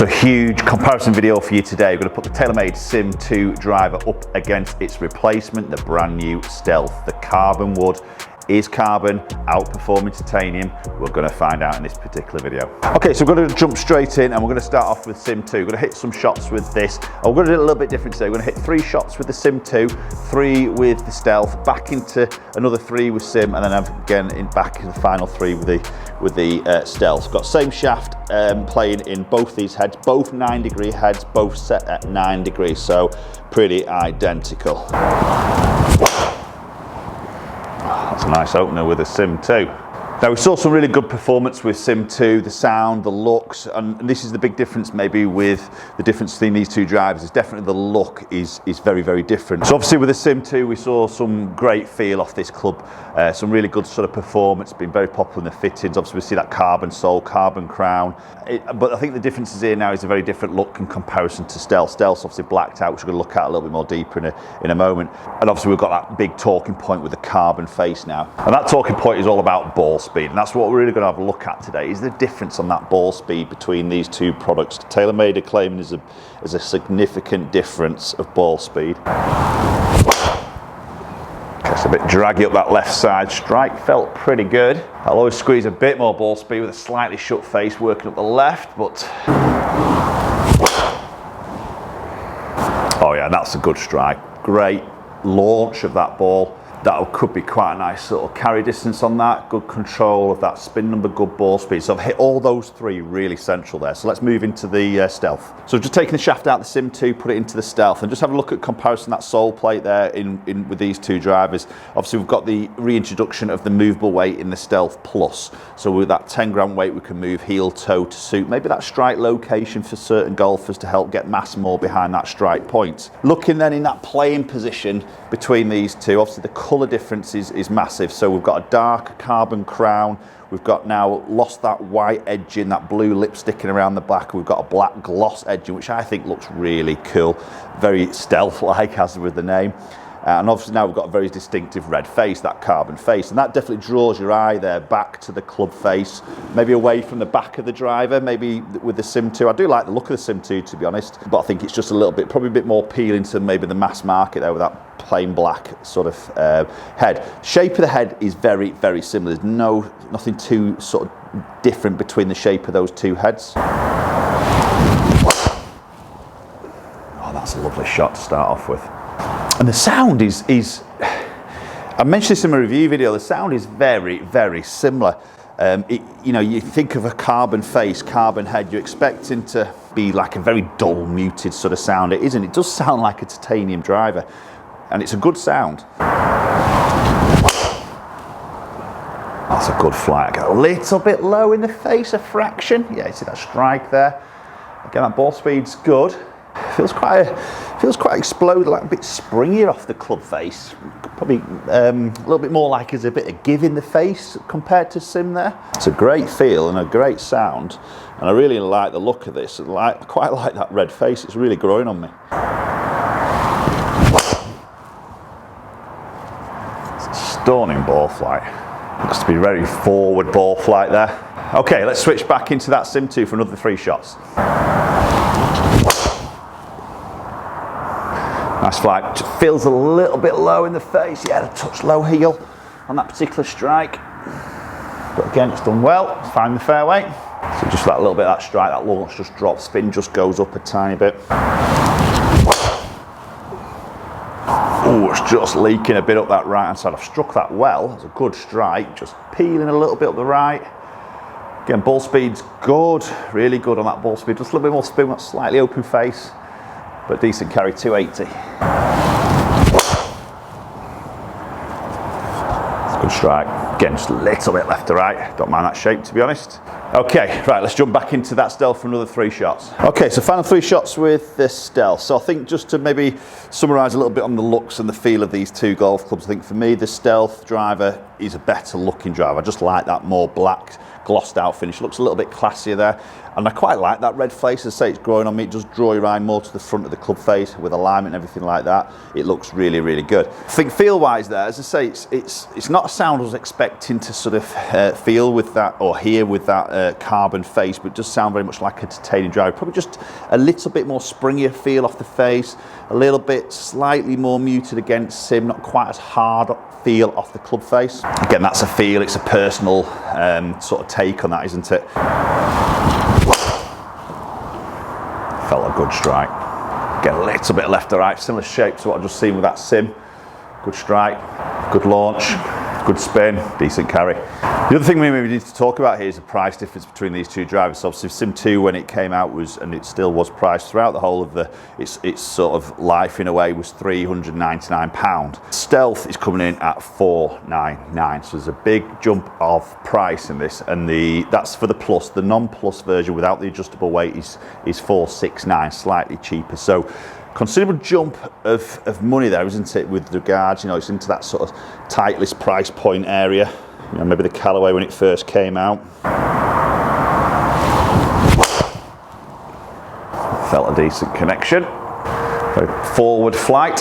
So huge comparison video for you today. We're going to put the TaylorMade SIM2 Driver up against its replacement, the brand new Stealth. The Carbonwood is carbon outperforming titanium. We're going to find out in this particular video. Okay, so we're going to jump straight in and we're going to start off with SIM2. We're going to hit some shots with this. We're going to do it a little bit different today. We're going to hit 3 shots with the SIM2, 3 with the Stealth, back into another 3 with Sim, and then again back in the final 3 with the Stealth. Got same shaft playing in both these heads, both 9-degree heads, both set at 9 degrees, so pretty identical. That's a nice opener with a SIM2. Now we saw some really good performance with SIM2, the sound, the looks, and this is the big difference maybe with the difference between these two drivers. Is definitely the look is very, very different. So obviously with the SIM2 we saw some great feel off this club, some really good sort of performance, been very popular in the fittings. Obviously we see that carbon sole, carbon crown, but I think the difference is here now is a very different look in comparison to Stealth. Stealth's obviously blacked out, which we're going to look at a little bit more deeper in a moment. And obviously we've got that big talking point with the carbon face now. And that talking point is all about ball speed, and that's what we're really going to have a look at today, is the difference on that ball speed between these two products. TaylorMade are claiming there's a significant difference of ball speed. It's a bit draggy up that left side. Strike felt pretty good. I'll always squeeze a bit more ball speed with a slightly shut face working up the left, but oh yeah, that's a good strike. Great launch of that ball. That could be quite a nice sort of carry distance on that. Good control of that spin number, good ball speed. So I've hit all those 3 really central there. So let's move into the Stealth. So I've just taken the shaft out of the SIM2, put it into the Stealth, and just have a look at comparison that sole plate there in with these two drivers. Obviously we've got the reintroduction of the movable weight in the Stealth Plus. So with that 10 gram weight we can move heel toe to suit maybe that strike location for certain golfers to help get mass more behind that strike point. Looking then in that playing position between these two, obviously the colour difference is massive. So we've got a dark carbon crown, we've got now lost that white edging, that blue lip sticking around the back, we've got a black gloss edging, which I think looks really cool, very Stealth-like as with the name. And obviously now we've got a very distinctive red face, that carbon face, and that definitely draws your eye there back to the club face, maybe away from the back of the driver, maybe with the SIM2. I do like the look of the SIM2 to be honest, but I think it's just a little bit, probably a bit more appealing to maybe the mass market there with that plain black sort of head. Shape of the head is very, very similar. There's nothing too sort of different between the shape of those two heads. Oh, that's a lovely shot to start off with. And the sound is I mentioned this in my review video, the sound is very, very similar. You know, you think of a carbon face, carbon head, you're expecting to be like a very dull, muted sort of sound. It isn't. It does sound like a titanium driver, and it's a good sound. That's a good flight. Got a little bit low in the face, a fraction. Yeah, you see that strike there. Again, that ball speed's good. Feels quite exploded, like a bit springier off the club face. Probably a little bit more like there's a bit of give in the face compared to Sim there. It's a great feel and a great sound, and I really like the look of this. I quite like that red face. It's really growing on me. It's a stunning ball flight. Looks to be very forward ball flight there. Okay, let's switch back into that SIM2 for another 3 shots. Nice flight. Just feels a little bit low in the face. Yeah, a touch low heel on that particular strike. But again, it's done well. It's finding the fairway. So just that little bit of that strike, that launch just drops, spin just goes up a tiny bit. Oh, it's just leaking a bit up that right hand side. I've struck that well. It's a good strike. Just peeling a little bit up the right. Again, ball speed's good. Really good on that ball speed. Just a little bit more spin, slightly open face. But decent carry, 280. It's a good strike. Again, just a little bit left to right. Don't mind that shape, to be honest. Okay, right, let's jump back into that Stealth for another 3 shots. Okay, so final 3 shots with this Stealth. So I think just to maybe summarise a little bit on the looks and the feel of these two golf clubs, I think for me the Stealth driver is a better looking driver. I just like that more black, glossed out finish. Looks a little bit classier there. And I quite like that red face. As I say, it's growing on me. It does draw your eye more to the front of the club face with alignment and everything like that. It looks really, really good. I think feel-wise there, as I say, it's not a sound I was expecting to sort of feel with that or hear with that carbon face, but it does sound very much like a titanium driver. Probably just a little bit more springier feel off the face, a little bit slightly more muted against SIM, not quite as hard feel off the club face. Again, that's a feel, it's a personal sort of take on that, isn't it? Felt a good strike. Get a little bit left to right, similar shape to what I've just seen with that SIM. Good strike, good launch, good spin, decent carry. The other thing we maybe need to talk about here is the price difference between these two drivers. So obviously SIM2, when it came out, was, and it still was priced throughout the whole of its sort of life in a way, was £399. Stealth is coming in at £499. So there's a big jump of price in this, and that's for the Plus. The non-Plus version without the adjustable weight is £469, slightly cheaper. So considerable jump of money there, isn't it, with regards, it's into that sort of tight list price point area. Maybe the Callaway when it first came out. Felt a decent connection. Very forward flight.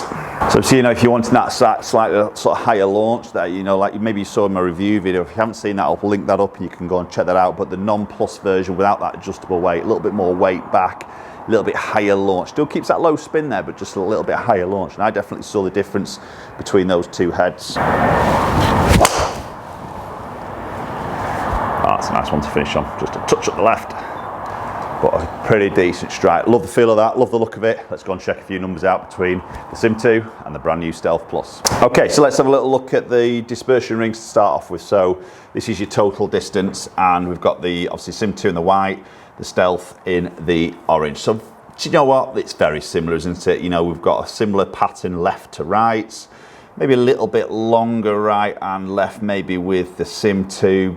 So if you wanted that slightly sort of higher launch there, like maybe you saw in my review video, if you haven't seen that, I'll link that up and you can go and check that out. But the non-Plus version without that adjustable weight, a little bit more weight back, a little bit higher launch. Still keeps that low spin there, but just a little bit higher launch. And I definitely saw the difference between those two heads. That's a nice one to finish on, just a touch up the left, but a pretty decent strike. Love the feel of that, love the look of it. Let's go and check a few numbers out between the SIM2 and the brand new Stealth Plus. Okay, so let's have a little look at the dispersion rings to start off with. So this is your total distance, and we've got the obviously SIM2 in the white, the Stealth in the orange. So do you know what? It's very similar, isn't it? We've got a similar pattern left to right, maybe a little bit longer right and left, maybe with the SIM2.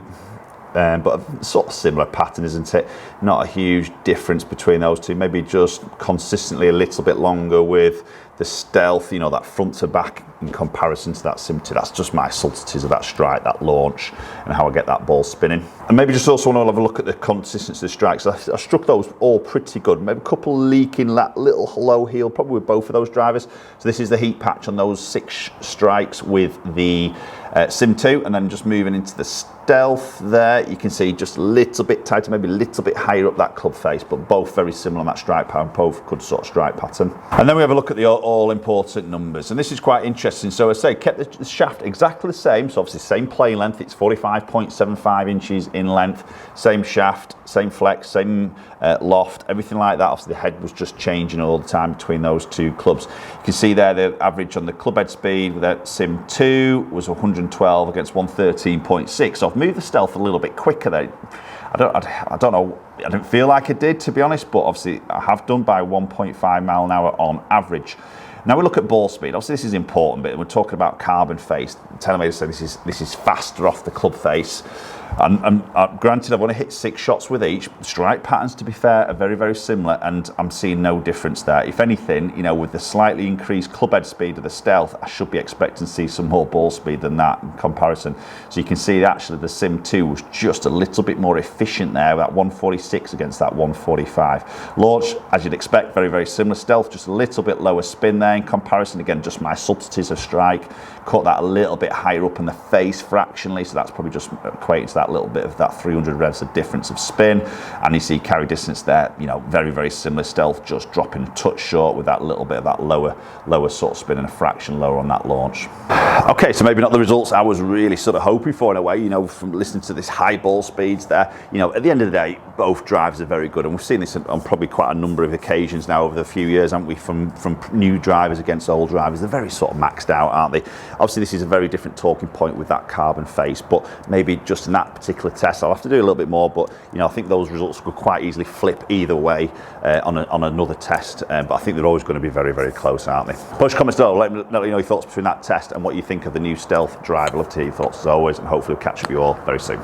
But a sort of similar pattern, isn't it? Not a huge difference between those two. Maybe just consistently a little bit longer with the Stealth, that front to back in comparison to that SIM2. That's just my subtleties of that strike, that launch, and how I get that ball spinning. And maybe just also want to have a look at the consistency of the strikes. I struck those all pretty good. Maybe a couple leaking, that little low heel, probably with both of those drivers. So this is the heat patch on those 6 strikes with the SIM2, and then just moving into the Stealth there, you can see just a little bit tighter, maybe a little bit higher up that club face, but both very similar on that strike pattern, both good sort of strike pattern. And then we have a look at the all-important numbers, and this is quite interesting. So I say, kept the shaft exactly the same, so obviously same plane length, it's 45.75 inches in length, same shaft, same flex, same loft, everything like that. Obviously the head was just changing all the time between those two clubs. You can see there the average on the club head speed with that SIM2 was 112 against 113.6. So I've moved the Stealth a little bit quicker there. I don't know, I didn't feel like I did, to be honest, but obviously I have done by 1.5 mile an hour on average. Now we look at ball speed. Obviously this is important, but we're talking about carbon face. TaylorMade said this is faster off the club face. And granted, I've only hit 6 shots with each. The strike patterns, to be fair, are very, very similar, and I'm seeing no difference there. If anything, with the slightly increased club head speed of the Stealth, I should be expecting to see some more ball speed than that in comparison. So you can see actually the SIM2 was just a little bit more efficient there, that 146 against that 145. Launch, as you'd expect, very, very similar. Stealth, just a little bit lower spin there in comparison. Again, just my subtleties of strike. Cut that a little bit higher up in the face fractionally, so that's probably just equating to that little bit of that 300 revs of difference of spin. And you see carry distance there, very, very similar. Stealth just dropping a touch short with that little bit of that lower sort of spin and a fraction lower on that launch. Okay, so maybe not the results I was really sort of hoping for in a way, from listening to this high ball speeds there. At the end of the day, both drivers are very good, and we've seen this on probably quite a number of occasions now over the few years, haven't we, from new drivers against old drivers. They're very sort of maxed out, aren't they? Obviously this is a very different talking point with that carbon face, but maybe just in that particular test I'll have to do a little bit more, but I think those results could quite easily flip either way on another test, but I think they're always going to be very, very close, aren't they? Post comments below, let me know your thoughts between that test and what you think of the new Stealth Driver. I'd love to hear your thoughts as always, and hopefully we'll catch up with you all very soon.